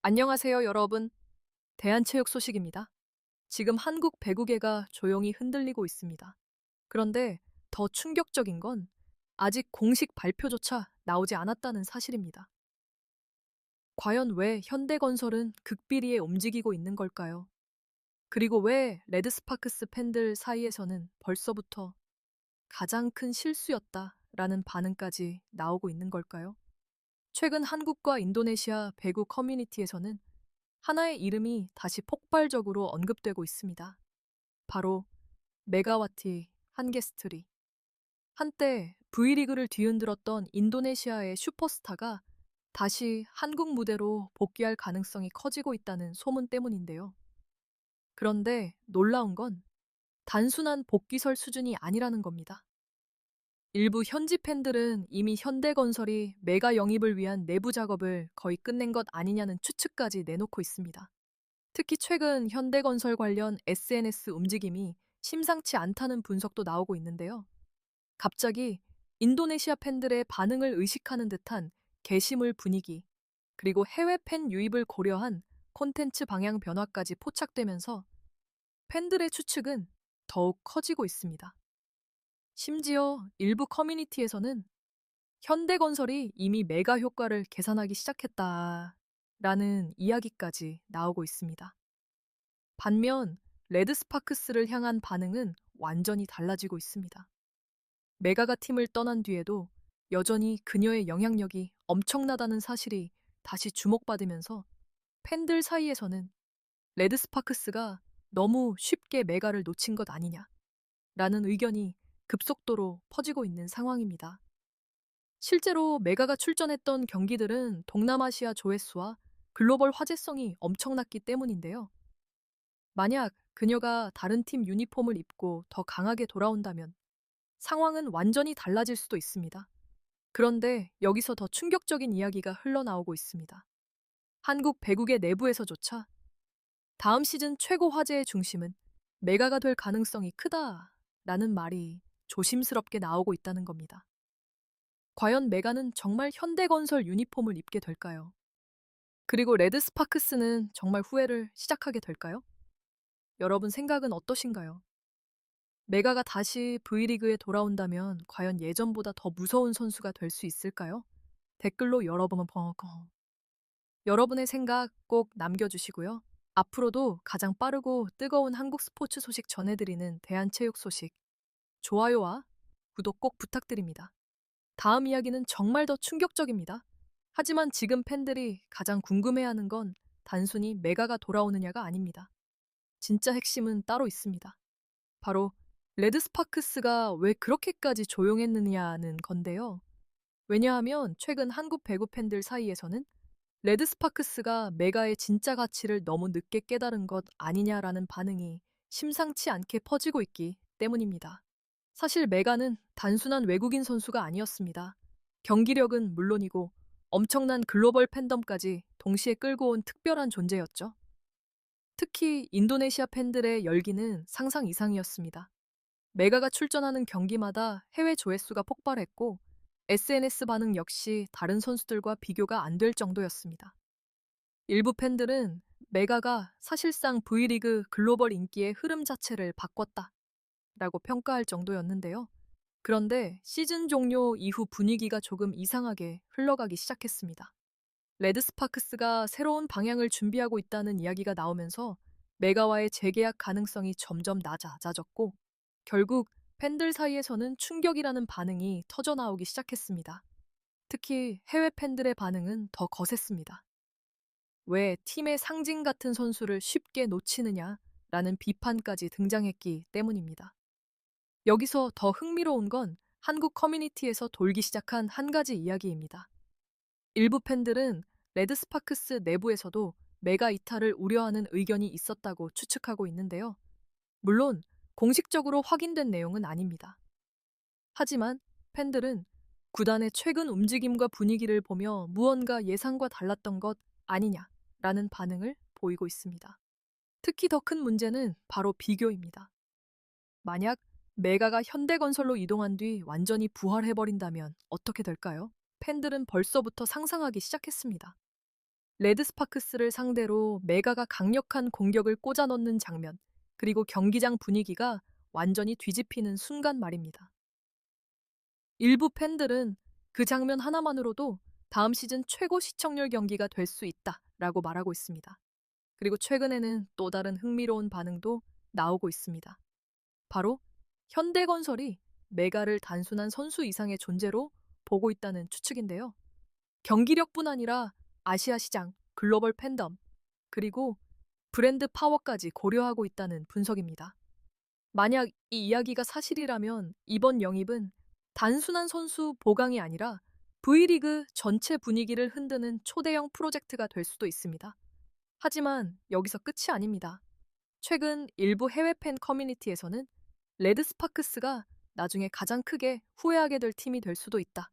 안녕하세요, 여러분. 대한체육 소식입니다. 지금 한국 배구계가 조용히 흔들리고 있습니다. 그런데 더 충격적인 건 아직 공식 발표조차 나오지 않았다는 사실입니다. 과연 왜 현대건설은 극비리에 움직이고 있는 걸까요? 그리고 왜 레드스파크스 팬들 사이에서는 벌써부터 가장 큰 실수였다라는 반응까지 나오고 있는 걸까요? 최근 한국과 인도네시아 배구 커뮤니티에서는 하나의 이름이 다시 폭발적으로 언급되고 있습니다. 바로 메가와티 한게스트리. 한때 V리그를 뒤흔들었던 인도네시아의 슈퍼스타가 다시 한국 무대로 복귀할 가능성이 커지고 있다는 소문 때문인데요. 그런데 놀라운 건 단순한 복귀설 수준이 아니라는 겁니다. 일부 현지 팬들은 이미 현대건설이 메가 영입을 위한 내부 작업을 거의 끝낸 것 아니냐는 추측까지 내놓고 있습니다. 특히 최근 현대건설 관련 SNS 움직임이 심상치 않다는 분석도 나오고 있는데요. 갑자기 인도네시아 팬들의 반응을 의식하는 듯한 게시물 분위기, 그리고 해외 팬 유입을 고려한 콘텐츠 방향 변화까지 포착되면서 팬들의 추측은 더욱 커지고 있습니다. 심지어 일부 커뮤니티에서는 현대건설이 이미 메가 효과를 계산하기 시작했다라는 이야기까지 나오고 있습니다. 반면 레드스파크스를 향한 반응은 완전히 달라지고 있습니다. 메가가 팀을 떠난 뒤에도 여전히 그녀의 영향력이 엄청나다는 사실이 다시 주목받으면서 팬들 사이에서는 레드스파크스가 너무 쉽게 메가를 놓친 것 아니냐라는 의견이 급속도로 퍼지고 있는 상황입니다. 실제로 메가가 출전했던 경기들은 동남아시아 조회수와 글로벌 화제성이 엄청났기 때문인데요. 만약 그녀가 다른 팀 유니폼을 입고 더 강하게 돌아온다면 상황은 완전히 달라질 수도 있습니다. 그런데 여기서 더 충격적인 이야기가 흘러나오고 있습니다. 한국 배구계 내부에서조차 다음 시즌 최고 화제의 중심은 메가가 될 가능성이 크다라는 말이 조심스럽게 나오고 있다는 겁니다. 과연 메가는 정말 현대건설 유니폼을 입게 될까요? 그리고 레드스파크스는 정말 후회를 시작하게 될까요? 여러분 생각은 어떠신가요? 메가가 다시 V리그에 돌아온다면 과연 예전보다 더 무서운 선수가 될 수 있을까요? 댓글로 여러분의 생각 꼭 남겨주시고요. 앞으로도 가장 빠르고 뜨거운 한국 스포츠 소식 전해드리는 대한체육 소식, 좋아요와 구독 꼭 부탁드립니다. 다음 이야기는 정말 더 충격적입니다. 하지만 지금 팬들이 가장 궁금해하는 건 단순히 메가가 돌아오느냐가 아닙니다. 진짜 핵심은 따로 있습니다. 바로 레드스파크스가 왜 그렇게까지 조용했느냐는 건데요. 왜냐하면 최근 한국 배구 팬들 사이에서는 레드스파크스가 메가의 진짜 가치를 너무 늦게 깨달은 것 아니냐라는 반응이 심상치 않게 퍼지고 있기 때문입니다. 사실 메가는 단순한 외국인 선수가 아니었습니다. 경기력은 물론이고 엄청난 글로벌 팬덤까지 동시에 끌고 온 특별한 존재였죠. 특히 인도네시아 팬들의 열기는 상상 이상이었습니다. 메가가 출전하는 경기마다 해외 조회수가 폭발했고 SNS 반응 역시 다른 선수들과 비교가 안 될 정도였습니다. 일부 팬들은 메가가 사실상 V리그 글로벌 인기의 흐름 자체를 바꿨다라고 평가할 정도였는데요. 그런데 시즌 종료 이후 분위기가 조금 이상하게 흘러가기 시작했습니다. 레드스파크스가 새로운 방향을 준비하고 있다는 이야기가 나오면서 메가와의 재계약 가능성이 점점 낮아졌고 결국 팬들 사이에서는 충격이라는 반응이 터져나오기 시작했습니다. 특히 해외 팬들의 반응은 더 거셌습니다. 왜 팀의 상징 같은 선수를 쉽게 놓치느냐라는 비판까지 등장했기 때문입니다. 여기서 더 흥미로운 건 한국 커뮤니티에서 돌기 시작한 한 가지 이야기입니다. 일부 팬들은 레드스파크스 내부에서도 메가 이탈을 우려하는 의견이 있었다고 추측하고 있는데요. 물론 공식적으로 확인된 내용은 아닙니다. 하지만 팬들은 구단의 최근 움직임과 분위기를 보며 무언가 예상과 달랐던 것 아니냐라는 반응을 보이고 있습니다. 특히 더 큰 문제는 바로 비교입니다. 만약 메가가 현대건설로 이동한 뒤 완전히 부활해버린다면 어떻게 될까요? 팬들은 벌써부터 상상하기 시작했습니다. 레드 스파크스를 상대로 메가가 강력한 공격을 꽂아 넣는 장면, 그리고 경기장 분위기가 완전히 뒤집히는 순간 말입니다. 일부 팬들은 그 장면 하나만으로도 다음 시즌 최고 시청률 경기가 될 수 있다라고 말하고 있습니다. 그리고 최근에는 또 다른 흥미로운 반응도 나오고 있습니다. 바로 현대건설이 메가를 단순한 선수 이상의 존재로 보고 있다는 추측인데요. 경기력뿐 아니라 아시아 시장, 글로벌 팬덤, 그리고 브랜드 파워까지 고려하고 있다는 분석입니다. 만약 이 이야기가 사실이라면 이번 영입은 단순한 선수 보강이 아니라 V리그 전체 분위기를 흔드는 초대형 프로젝트가 될 수도 있습니다. 하지만 여기서 끝이 아닙니다. 최근 일부 해외 팬 커뮤니티에서는 레드 스파크스가 나중에 가장 크게 후회하게 될 팀이 될 수도 있다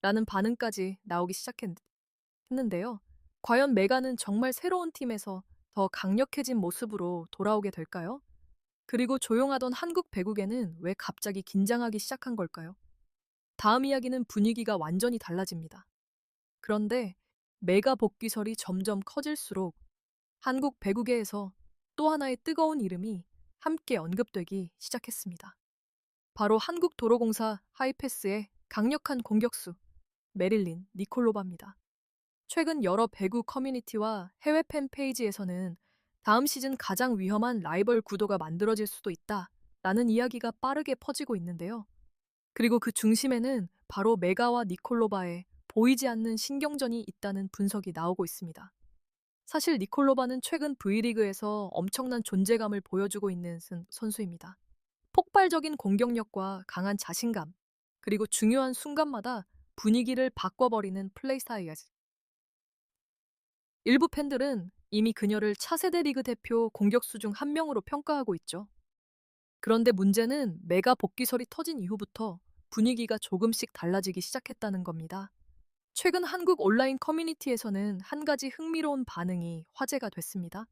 라는 반응까지 나오기 시작했는데요. 과연 메가는 정말 새로운 팀에서 더 강력해진 모습으로 돌아오게 될까요? 그리고 조용하던 한국 배구계는 왜 갑자기 긴장하기 시작한 걸까요? 다음 이야기는 분위기가 완전히 달라집니다. 그런데 메가 복귀설이 점점 커질수록 한국 배구계에서 또 하나의 뜨거운 이름이 함께 언급되기 시작했습니다. 바로 한국도로공사 하이패스의 강력한 공격수 메릴린 니콜로바입니다. 최근 여러 배구 커뮤니티와 해외 팬 페이지에서는 다음 시즌 가장 위험한 라이벌 구도가 만들어질 수도 있다라는 이야기가 빠르게 퍼지고 있는데요. 그리고 그 중심에는 바로 메가와 니콜로바의 보이지 않는 신경전이 있다는 분석이 나오고 있습니다. 사실 니콜로바는 최근 V리그에서 엄청난 존재감을 보여주고 있는 선수입니다. 폭발적인 공격력과 강한 자신감, 그리고 중요한 순간마다 분위기를 바꿔버리는 플레이 스타일이지. 일부 팬들은 이미 그녀를 차세대 리그 대표 공격수 중 한 명으로 평가하고 있죠. 그런데 문제는 메가 복귀설이 터진 이후부터 분위기가 조금씩 달라지기 시작했다는 겁니다. 최근 한국 온라인 커뮤니티에서는 한 가지 흥미로운 반응이 화제가 됐습니다.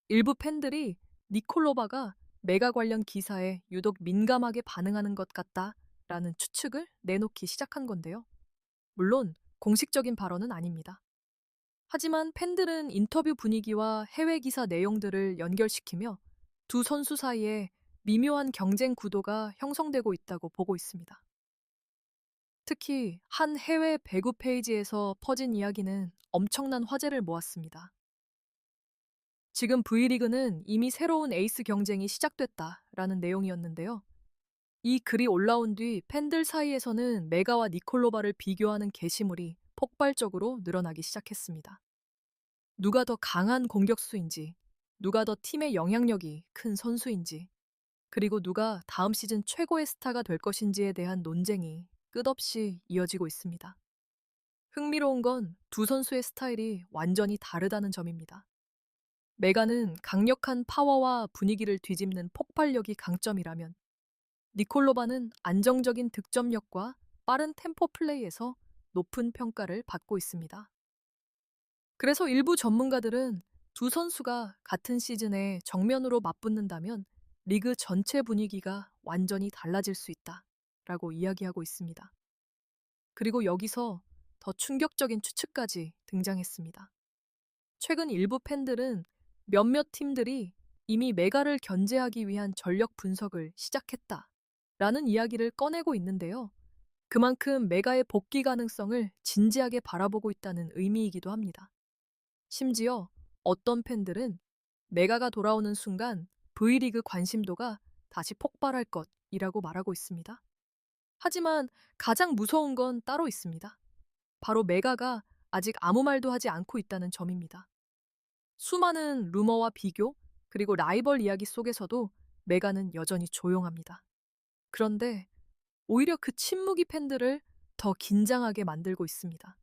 일부 팬들이 니콜로바가 메가 관련 기사에 유독 민감하게 반응하는 것 같다라는 추측을 내놓기 시작한 건데요. 물론 공식적인 발언은 아닙니다. 하지만 팬들은 인터뷰 분위기와 해외 기사 내용들을 연결시키며 두 선수 사이에 미묘한 경쟁 구도가 형성되고 있다고 보고 있습니다. 특히 한 해외 배구 페이지에서 퍼진 이야기는 엄청난 화제를 모았습니다. 지금 V리그는 이미 새로운 에이스 경쟁이 시작됐다라는 내용이었는데요. 이 글이 올라온 뒤 팬들 사이에서는 메가와 니콜로바를 비교하는 게시물이 폭발적으로 늘어나기 시작했습니다. 누가 더 강한 공격수인지, 누가 더 팀의 영향력이 큰 선수인지, 그리고 누가 다음 시즌 최고의 스타가 될 것인지에 대한 논쟁이 끝없이 이어지고 있습니다. 흥미로운 건 두 선수의 스타일이 완전히 다르다는 점입니다. 메가는 강력한 파워와 분위기를 뒤집는 폭발력이 강점이라면 니콜로바는 안정적인 득점력과 빠른 템포 플레이에서 높은 평가를 받고 있습니다. 그래서 일부 전문가들은 두 선수가 같은 시즌에 정면으로 맞붙는다면 리그 전체 분위기가 완전히 달라질 수 있다라고 이야기하고 있습니다. 그리고 여기서 더 충격적인 추측까지 등장했습니다. 최근 일부 팬들은 몇몇 팀들이 이미 메가를 견제하기 위한 전력 분석을 시작했다라는 이야기를 꺼내고 있는데요. 그만큼 메가의 복귀 가능성을 진지하게 바라보고 있다는 의미이기도 합니다. 심지어 어떤 팬들은 메가가 돌아오는 순간 V리그 관심도가 다시 폭발할 것이라고 말하고 있습니다. 하지만 가장 무서운 건 따로 있습니다. 바로 메가가 아직 아무 말도 하지 않고 있다는 점입니다. 수많은 루머와 비교, 그리고 라이벌 이야기 속에서도 메가는 여전히 조용합니다. 그런데 오히려 그 침묵이 팬들을 더 긴장하게 만들고 있습니다.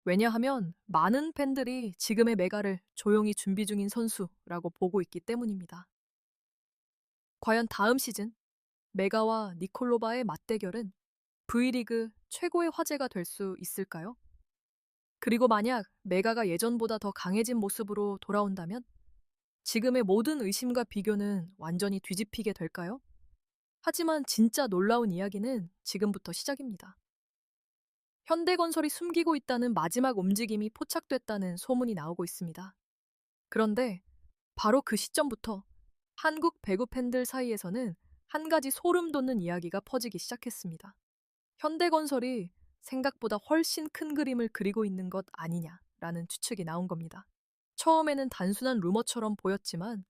왜냐하면 많은 팬들이 지금의 메가를 조용히 준비 중인 선수라고 보고 있기 때문입니다. 과연 다음 시즌 메가와 니콜로바의 맞대결은 V리그 최고의 화제가 될 수 있을까요? 그리고 만약 메가가 예전보다 더 강해진 모습으로 돌아온다면 지금의 모든 의심과 비교는 완전히 뒤집히게 될까요? 하지만 진짜 놀라운 이야기는 지금부터 시작입니다. 현대건설이 숨기고 있다는 마지막 움직임이 포착됐다는 소문이 나오고 있습니다. 그런데 바로 그 시점부터 한국 배구 팬들 사이에서는 한 가지 소름 돋는 이야기가 퍼지기 시작했습니다. 현대건설이 생각보다 훨씬 큰 그림을 그리고 있는 것 아니냐라는 추측이 나온 겁니다. 처음에는 단순한 루머처럼 보였지만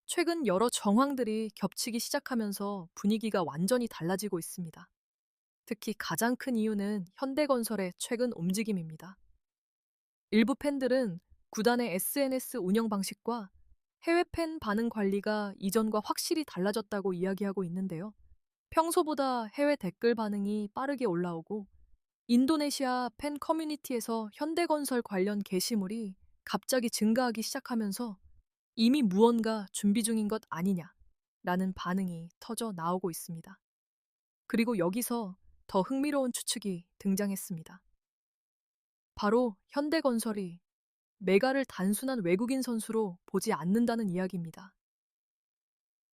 최근 여러 정황들이 겹치기 시작하면서 분위기가 완전히 달라지고 있습니다. 특히 가장 큰 이유는 현대건설의 최근 움직임입니다. 일부 팬들은 구단의 SNS 운영 방식과 해외 팬 반응 관리가 이전과 확실히 달라졌다고 이야기하고 있는데요. 평소보다 해외 댓글 반응이 빠르게 올라오고 인도네시아 팬 커뮤니티에서 현대건설 관련 게시물이 갑자기 증가하기 시작하면서 이미 무언가 준비 중인 것 아니냐라는 반응이 터져 나오고 있습니다. 그리고 여기서 더 흥미로운 추측이 등장했습니다. 바로 현대건설이 메가를 단순한 외국인 선수로 보지 않는다는 이야기입니다.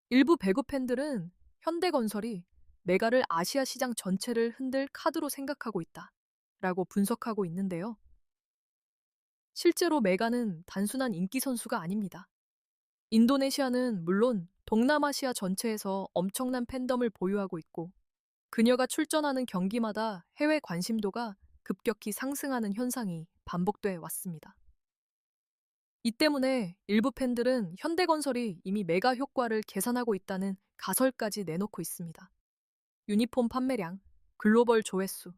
일부 배구 팬들은 현대건설이 메가를 아시아 시장 전체를 흔들 카드로 생각하고 있다 라고 분석하고 있는데요. 실제로 메가는 단순한 인기 선수가 아닙니다. 인도네시아는 물론 동남아시아 전체에서 엄청난 팬덤을 보유하고 있고 그녀가 출전하는 경기마다 해외 관심도가 급격히 상승하는 현상이 반복돼 왔습니다. 이 때문에 일부 팬들은 현대건설이 이미 메가 효과를 계산하고 있다는 가설까지 내놓고 있습니다. 유니폼 판매량, 글로벌 조회수,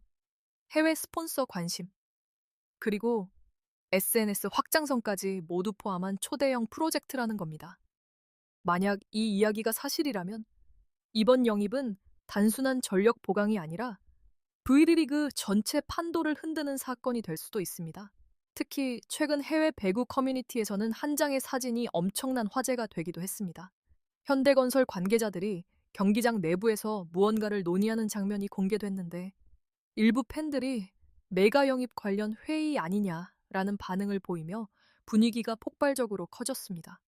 해외 스폰서 관심, 그리고 SNS 확장성까지 모두 포함한 초대형 프로젝트라는 겁니다. 만약 이 이야기가 사실이라면 이번 영입은 단순한 전력 보강이 아니라 V리그 전체 판도를 흔드는 사건이 될 수도 있습니다. 특히 최근 해외 배구 커뮤니티에서는 한 장의 사진이 엄청난 화제가 되기도 했습니다. 현대건설 관계자들이 경기장 내부에서 무언가를 논의하는 장면이 공개됐는데 일부 팬들이 메가 영입 관련 회의 아니냐라는 반응을 보이며 분위기가 폭발적으로 커졌습니다.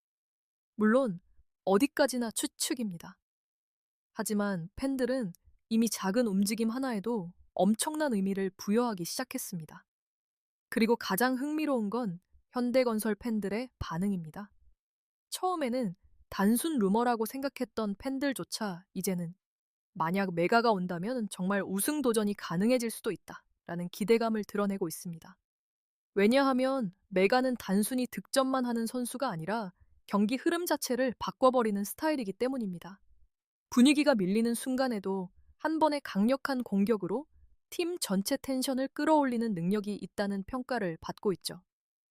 물론 어디까지나 추측입니다. 하지만 팬들은 이미 작은 움직임 하나에도 엄청난 의미를 부여하기 시작했습니다. 그리고 가장 흥미로운 건 현대건설 팬들의 반응입니다. 처음에는 단순 루머라고 생각했던 팬들조차 이제는 만약 메가가 온다면 정말 우승 도전이 가능해질 수도 있다 라는 기대감을 드러내고 있습니다. 왜냐하면 메가는 단순히 득점만 하는 선수가 아니라 경기 흐름 자체를 바꿔버리는 스타일이기 때문입니다. 분위기가 밀리는 순간에도 한 번의 강력한 공격으로 팀 전체 텐션을 끌어올리는 능력이 있다는 평가를 받고 있죠.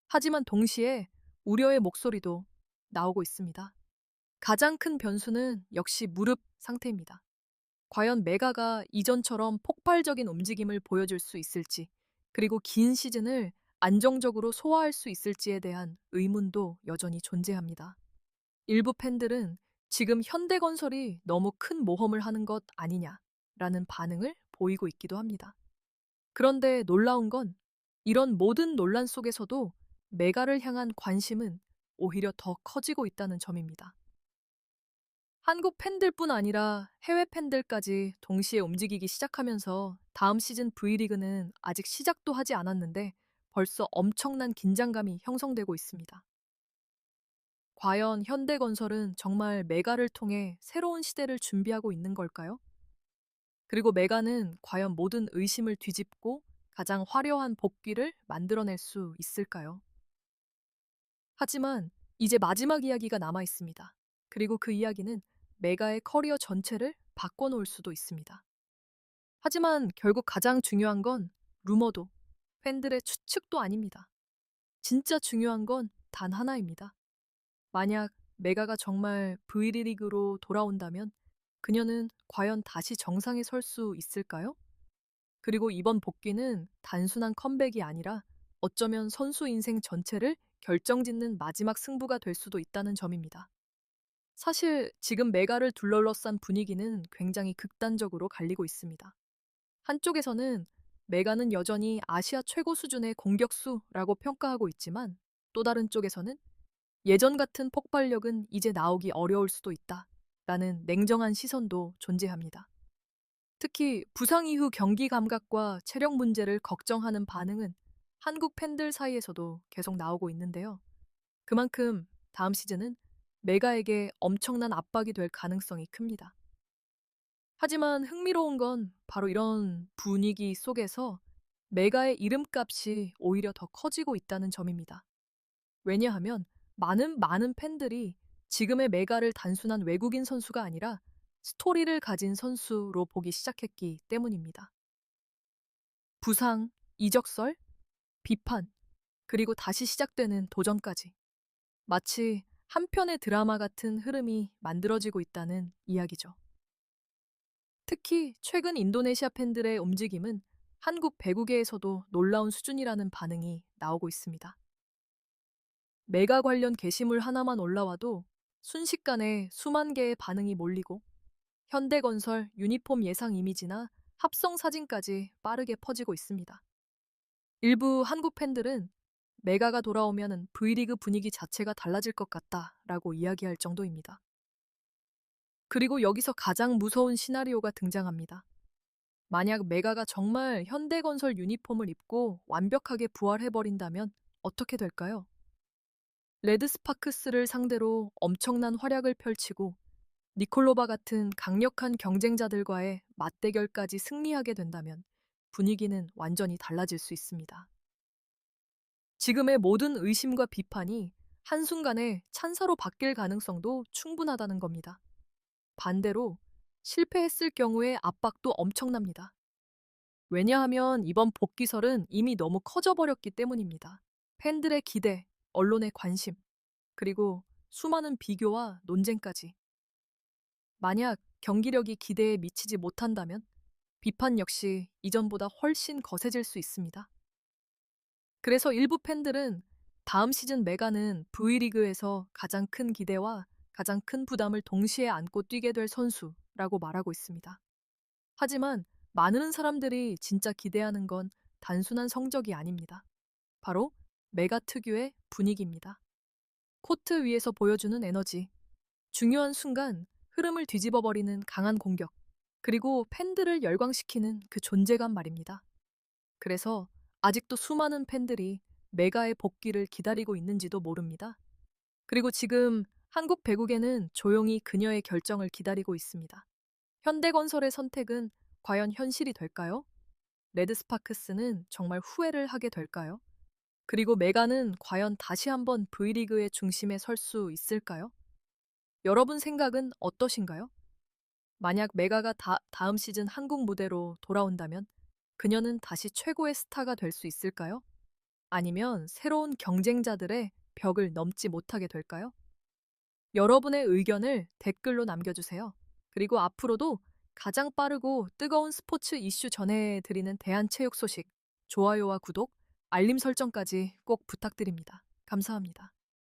하지만 동시에 우려의 목소리도 나오고 있습니다. 가장 큰 변수는 역시 무릎 상태입니다. 과연 메가가 이전처럼 폭발적인 움직임을 보여줄 수 있을지, 그리고 긴 시즌을 안정적으로 소화할 수 있을지에 대한 의문도 여전히 존재합니다. 일부 팬들은 지금 현대건설이 너무 큰 모험을 하는 것 아니냐라는 반응을 보이고 있기도 합니다. 그런데 놀라운 건 이런 모든 논란 속에서도 메가를 향한 관심은 오히려 더 커지고 있다는 점입니다. 한국 팬들뿐 아니라 해외 팬들까지 동시에 움직이기 시작하면서 다음 시즌 V리그는 아직 시작도 하지 않았는데 벌써 엄청난 긴장감이 형성되고 있습니다. 과연 현대건설은 정말 메가를 통해 새로운 시대를 준비하고 있는 걸까요? 그리고 메가는 과연 모든 의심을 뒤집고 가장 화려한 복귀를 만들어낼 수 있을까요? 하지만 이제 마지막 이야기가 남아 있습니다. 그리고 그 이야기는 메가의 커리어 전체를 바꿔놓을 수도 있습니다. 하지만 결국 가장 중요한 건 루머도 팬들의 추측도 아닙니다. 진짜 중요한 건 단 하나입니다. 만약 메가가 정말 V리그로 돌아온다면 그녀는 과연 다시 정상에 설 수 있을까요? 그리고 이번 복귀는 단순한 컴백이 아니라 어쩌면 선수 인생 전체를 결정짓는 마지막 승부가 될 수도 있다는 점입니다. 사실 지금 메가를 둘러싼 분위기는 굉장히 극단적으로 갈리고 있습니다. 한쪽에서는 메가는 여전히 아시아 최고 수준의 공격수라고 평가하고 있지만 또 다른 쪽에서는 예전 같은 폭발력은 이제 나오기 어려울 수도 있다 라는 냉정한 시선도 존재합니다. 특히 부상 이후 경기 감각과 체력 문제를 걱정하는 반응은 한국 팬들 사이에서도 계속 나오고 있는데요. 그만큼 다음 시즌은 메가에게 엄청난 압박이 될 가능성이 큽니다. 하지만 흥미로운 건 바로 이런 분위기 속에서 메가의 이름값이 오히려 더 커지고 있다는 점입니다. 왜냐하면 많은 팬들이 지금의 메가를 단순한 외국인 선수가 아니라 스토리를 가진 선수로 보기 시작했기 때문입니다. 부상, 이적설, 비판, 그리고 다시 시작되는 도전까지. 마치 한 편의 드라마 같은 흐름이 만들어지고 있다는 이야기죠. 특히 최근 인도네시아 팬들의 움직임은 한국 배구계에서도 놀라운 수준이라는 반응이 나오고 있습니다. 메가 관련 게시물 하나만 올라와도 순식간에 수만 개의 반응이 몰리고 현대건설 유니폼 예상 이미지나 합성 사진까지 빠르게 퍼지고 있습니다. 일부 한국 팬들은 메가가 돌아오면 V리그 분위기 자체가 달라질 것 같다라고 이야기할 정도입니다. 그리고 여기서 가장 무서운 시나리오가 등장합니다. 만약 메가가 정말 현대건설 유니폼을 입고 완벽하게 부활해버린다면 어떻게 될까요? 레드스파크스를 상대로 엄청난 활약을 펼치고 니콜로바 같은 강력한 경쟁자들과의 맞대결까지 승리하게 된다면 분위기는 완전히 달라질 수 있습니다. 지금의 모든 의심과 비판이 한순간에 찬사로 바뀔 가능성도 충분하다는 겁니다. 반대로 실패했을 경우의 압박도 엄청납니다. 왜냐하면 이번 복귀설은 이미 너무 커져버렸기 때문입니다. 팬들의 기대, 언론의 관심, 그리고 수많은 비교와 논쟁까지. 만약 경기력이 기대에 미치지 못한다면 비판 역시 이전보다 훨씬 거세질 수 있습니다. 그래서 일부 팬들은 다음 시즌 메가는 V리그에서 가장 큰 기대와 가장 큰 부담을 동시에 안고 뛰게 될 선수라고 말하고 있습니다. 하지만 많은 사람들이 진짜 기대하는 건 단순한 성적이 아닙니다. 바로 메가 특유의 분위기입니다. 코트 위에서 보여주는 에너지, 중요한 순간 흐름을 뒤집어버리는 강한 공격, 그리고 팬들을 열광시키는 그 존재감 말입니다. 그래서 아직도 수많은 팬들이 메가의 복귀를 기다리고 있는지도 모릅니다. 그리고 지금 한국 배구계는 조용히 그녀의 결정을 기다리고 있습니다. 현대건설의 선택은 과연 현실이 될까요? 레드스파크스는 정말 후회를 하게 될까요? 그리고 메가는 과연 다시 한번 V리그의 중심에 설 수 있을까요? 여러분 생각은 어떠신가요? 만약 메가가 다음 시즌 한국 무대로 돌아온다면 그녀는 다시 최고의 스타가 될 수 있을까요? 아니면 새로운 경쟁자들의 벽을 넘지 못하게 될까요? 여러분의 의견을 댓글로 남겨주세요. 그리고 앞으로도 가장 빠르고 뜨거운 스포츠 이슈 전해드리는 대한체육 소식, 좋아요와 구독, 알림 설정까지 꼭 부탁드립니다. 감사합니다.